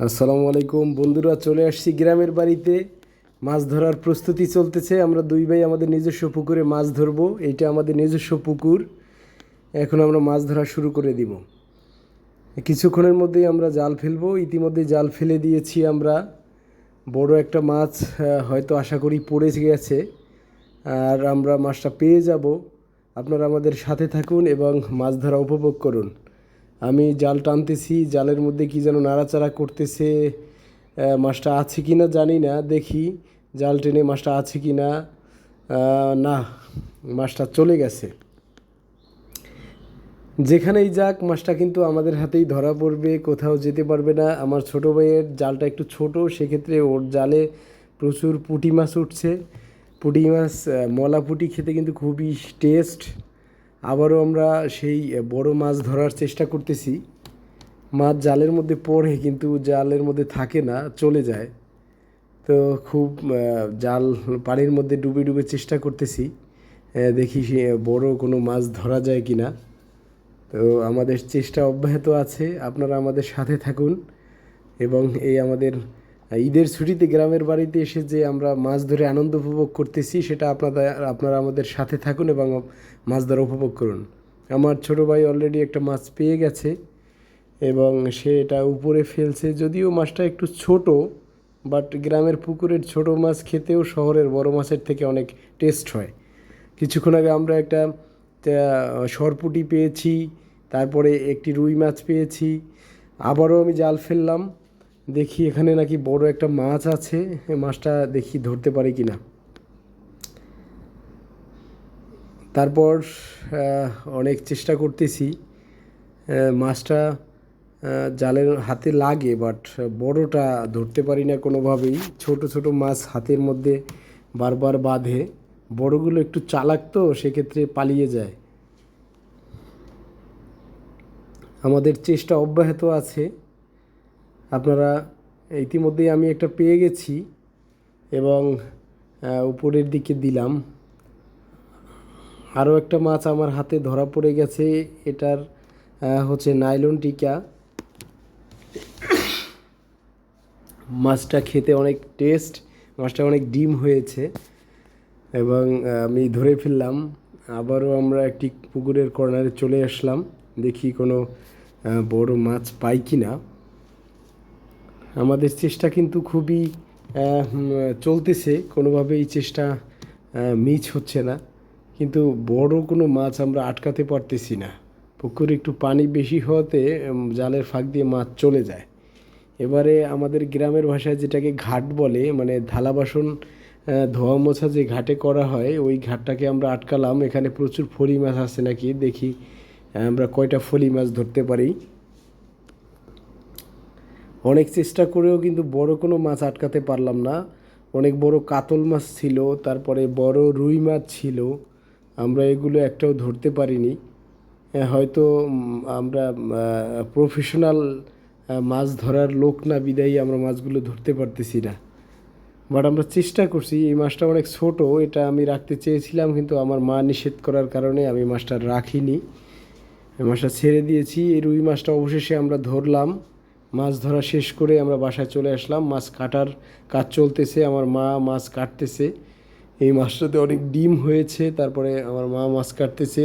আসসালামু আলাইকুম বন্ধুরা, চলে আসছি গ্রামের বাড়িতে। মাছ ধরার প্রস্তুতি চলতেছে। আমরা দুই ভাই আমাদের নিজস্ব পুকুরে মাছ ধরবো। এইটা আমাদের নিজস্ব পুকুর। এখন আমরা মাছ ধরা শুরু করে দিব। কিছুক্ষণের মধ্যেই আমরা জাল ফেলবো। ইতিমধ্যে জাল ফেলে দিয়েছি আমরা। বড় একটা মাছ হয়তো আশা করি পড়ে গেছে, আর আমরা মাছটা পেয়ে যাব। আপনারা আমাদের সাথে থাকুন এবং মাছ ধরা উপভোগ করুন। আমি জাল টানতেছি, জালের মধ্যে কি যেন নাড়াচাড়া করতেছে। মাছটা আছে কি না জানি না, দেখি জাল টেনে মাছটা আছে কি না। না, মাছটা চলে গেছে। যেখানেই যাক মাছটা কিন্তু আমাদের হাতেই ধরা পড়বে, কোথাও যেতে পারবে না। আমার ছোটো ভাইয়ের জালটা একটু ছোট, সেক্ষেত্রে ওর জালে প্রচুর পুঁটি মাছ উঠছে। পুঁটি মাছ, মলা পুঁটি খেতে কিন্তু খুবই টেস্ট। আবারও আমরা সেই বড় মাছ ধরার চেষ্টা করতেছি। মাছ জালের মধ্যে পড়ে কিন্তু জালের মধ্যে থাকে না, চলে যায়। তো খুব জাল পানির মধ্যে ডুবে ডুবে চেষ্টা করতেছি, দেখি সে বড় কোনো মাছ ধরা যায় কি না। তো আমাদের চেষ্টা অব্যাহত আছে, আপনারা আমাদের সাথে থাকুন। এবং এই আমাদের ঈদের ছুটিতে গ্রামের বাড়িতে এসে যে আমরা মাছ ধরে আনন্দ উপভোগ করতেছি, সেটা আপনারা আমাদের সাথে থাকুন এবং মাছ ধরা উপভোগ করুন। আমার ছোটো ভাই অলরেডি একটা মাছ পেয়ে গেছে এবং সে এটা উপরে ফেলছে। যদিও মাছটা একটু ছোট, বাট গ্রামের পুকুরের ছোট মাছ খেতেও শহরের বড় মাছের থেকে অনেক টেস্ট হয়। কিছুক্ষণ আগে আমরা একটা সরপুঁটি পেয়েছি, তারপরে একটি রুই মাছ পেয়েছি। আবারও আমি জাল ফেললাম, দেখি এখানে নাকি বড় একটা মাছ আছে। মাছটা দেখি ধরতে পারি কি না। তারপর অনেক চেষ্টা করতেছি, মাছটা জালের হাতে লাগে, বাট বড়টা ধরতে পারি না কোনোভাবেই। ছোট ছোট মাছ হাতের মধ্যে বারবার বাঁধে। বড়গুলো একটু চালাক, তো সেক্ষেত্রে পালিয়ে যায়। আমাদের চেষ্টা অব্যাহত আছে। আপনারা ইতিমধ্যেই আমি একটা পেয়ে গেছি এবং উপরের দিকে দিলাম। আরও একটা মাছ আমার হাতে ধরা পড়ে গেছে। এটার হচ্ছে নাইলন টিকা। মাছটা খেতে অনেক টেস্ট, মাছটা অনেক ডিম হয়েছে এবং আমি ধরে ফেললাম। আবারও আমরা একটি পুকুরের কর্নারে চলে আসলাম, দেখি কোনো বড় মাছ পাই কি না। আমাদের চেষ্টা কিন্তু খুবই চলতেছে, কোনোভাবেই চেষ্টা মিস হচ্ছে না, কিন্তু বড় কোনো মাছ আমরা আটকাতে পারতেছি না। পুকুরে একটু পানি বেশি হওয়াতে জালের ফাঁক দিয়ে মাছ চলে যায়। এবারে আমাদের গ্রামের ভাষায় যেটাকে ঘাট বলে, মানে থালা বাসন ধোয়া মোছা যে ঘাটে করা হয়, ওই ঘাটটাকে আমরা আটকালাম। এখানে প্রচুর ফলি মাছ আছে নাকি, দেখি আমরা কয়টা ফলি মাছ ধরতে পারি। অনেক চেষ্টা করেও কিন্তু বড় কোনো মাছ আটকাতে পারলাম না। অনেক বড় কাতল মাছ ছিল, তারপরে বড় রুই মাছ ছিল, আমরা এগুলো একটাও ধরতে পারিনি। হয়তো আমরা প্রফেশনাল মাছ ধরার লোক না, বিদায়ী আমরা মাছগুলো ধরতে পারতেছি না। বাট আমরা চেষ্টা করছি। এই মাছটা অনেক ছোট, এটা আমি রাখতে চেয়েছিলাম, কিন্তু আমার মা নিষেধ করার কারণে আমি মাছটা রাখিনি, মাছটা ছেড়ে দিয়েছি। এই রুই মাছটা অবশেষে আমরা ধরলাম। মাছ ধরা শেষ করে আমরা বাসায় চলে আসলাম। মাছ কাটার কাজ চলতেছে, আমার মা মাছ কাটতেছে। এই মাছটাতে অনেক ডিম হয়েছে, তারপরে আমার মা মাছ কাটতেছে।